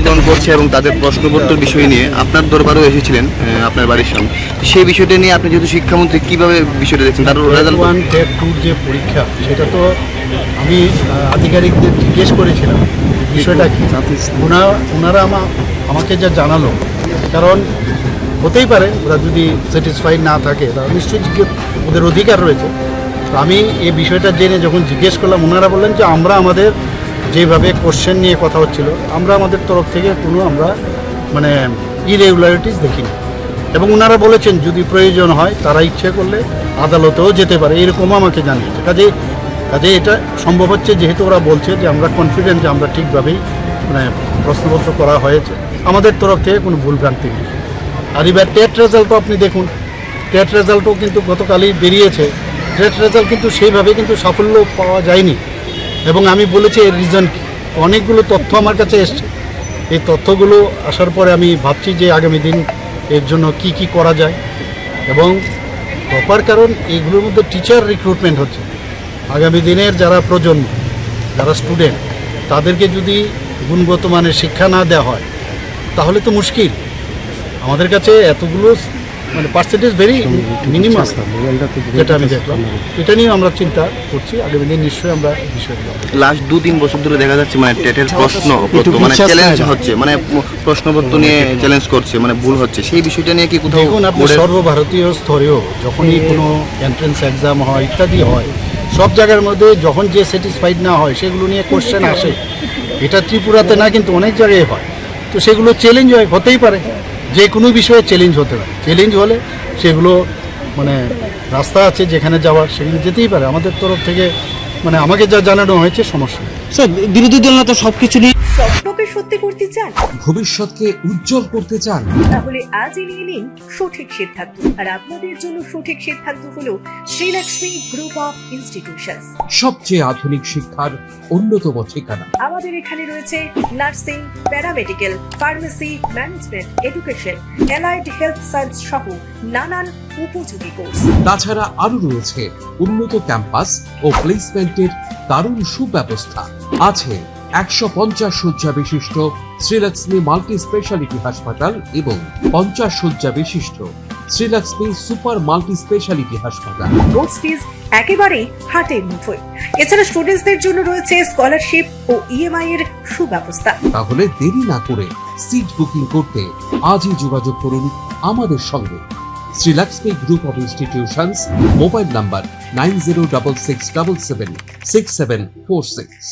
যেমন করছে এবং তাদের প্রশ্নপত্র বিষয় নিয়ে আপনার দরবারও এসেছিলেন আপনার বাড়ির সামনে। সেই বিষয়টা নিয়ে আপনি যেহেতু শিক্ষামন্ত্রী, কিভাবে বিষয়টা দেখছেন? তার রেজাল্ট 1 টেট 2 যে পরীক্ষা, সেটা তো আমি আধিকারিকদের জিজ্ঞেস করেছিলাম বিষয়টা কি। ওনারা আমাকে যা জানালো, কারণ হতেই পারে ওরা যদি স্যাটিসফাইড না থাকে তারা নিশ্চয়ই ওদের অধিকার রয়েছে। তো আমি এই বিষয়টা জেনে যখন জিজ্ঞেস করলাম, ওনারা বললেন যে আমরা আমাদের যেভাবে কোশ্চেন নিয়ে কথা হচ্ছিল, আমরা আমাদের তরফ থেকে কোনো আমরা মানে ইরেগুলারিটিস দেখিনি। এবং ওনারা বলেছেন যদি প্রয়োজন হয় তারা ইচ্ছে করলে আদালতেও যেতে পারে, এরকমও আমাকে জানিয়েছে। কাজে এটা সম্ভব হচ্ছে, যেহেতু ওরা বলছে যে আমরা কনফিডেন্ট যে আমরা ঠিকভাবেই মানে প্রশ্নপত্র করা হয়েছে, আমাদের তরফ থেকে কোনো ভুলভ্রান্তি নেই। আর এবার টেট রেজাল্টও আপনি দেখুন, টেট রেজাল্টও কিন্তু গতকালই বেরিয়েছে। টেট রেজাল্ট কিন্তু সেইভাবে কিন্তু সাফল্য পাওয়া যায়নি। এবং আমি বলেছি এর রিজন কী, অনেকগুলো তথ্য আমার কাছে এসছে। এই তথ্যগুলো আসার পরে আমি ভাবছি যে আগামী দিন এর জন্য কি করা যায়। এবং প্রপার, কারণ এইগুলোর মধ্যে টিচার রিক্রুটমেন্ট হচ্ছে। আগামী দিনের যারা প্রজন্ম, যারা স্টুডেন্ট, তাদেরকে যদি গুণগত মানের শিক্ষা না দেওয়া হয় তাহলে তো মুশকিল। আমাদের কাছে এতগুলো মানে পার্সেন্টেজ ভেরি মিনিমাম, যেটা আমি দেখলাম। এটা নিয়ে আমরা চিন্তা করছি, আগামী দিন নিশ্চয়ই আমরা বিষয়গুলো। লাস্ট 2-3 বছর ধরে দেখা যাচ্ছে মানে টেটের প্রশ্নপত্র মানে চ্যালেঞ্জ হচ্ছে, মানে প্রশ্নপত্র নিয়ে চ্যালেঞ্জ করছে, মানে ভুল হচ্ছে। সেই বিষয়টা নিয়ে কি কোথাও দেখুন, আপনি সর্বভারতীয় স্তরেও যখনই কোনো এন্ট্রেন্স এক্সাম হয় ইত্যাদি হয়, সব জায়গার মধ্যে যখন যে স্যাটিসফাইড না হয় সেগুলো নিয়ে কোশ্চেন আসে। এটা ত্রিপুরাতে না, কিন্তু অনেক জায়গায় হয়। তো সেগুলো চ্যালেঞ্জ হতেই পারে, যে কোনো বিষয়ে চ্যালেঞ্জ হতে পারে। চ্যালেঞ্জ হলে সেগুলো মানে রাস্তা আছে যেখানে যাওয়ার, সেখানে যেতেই পারে। আমাদের তরফ থেকে মানে আমাকে যা জানানো হয়েছে সমস্যা নেই। স্যার, বিরোধী দল না তো সবকিছু নিয়ে স্বপ্নকে সত্যি করতে চান, ভবিষ্যৎকে উজ্জ্বল করতে চান, তাহলে আজই নিয়ে নিন সঠিক সিদ্ধান্ত। আর আপনাদের জন্য সঠিক সিদ্ধান্ত হলো শ্রীলক্ষ্মী গ্রুপ অফ ইনস্টিটিউশনস। সবচেয়ে আধুনিক শিক্ষার অন্যতম ঠিকানা। আমাদের এখানে রয়েছে nursing, paramedical, pharmacy, management, education, allied health science সহ নানান উপযোগী কোর্স। তাছাড়া আরো রয়েছে উন্নত ক্যাম্পাস ও প্লেসমেন্টের দারুণ সুব্যবস্থা। আছে 150 শয্যা বিশিষ্ট শ্রীলক্ষ্মী মাল্টি স্পেশালিটি হাসপাতাল এবং 50 শয্যা বিশিষ্ট শ্রীলক্ষ্মী সুপার মাল্টি স্পেশালিটি হাসপাতাল। কোর্স ফিজ একেবারেই হাতের মুঠোয়। এছাড়া স্টুডেন্টসদের জন্য রয়েছে স্কলারশিপ ও ইএমআই এর সুব্যবস্থা। তাহলে দেরি না করে সিট বুকিং করতে আজই যোগাযোগ করুন আমাদের সঙ্গে। Srilakshmi group of institutions, mobile number 9066776746।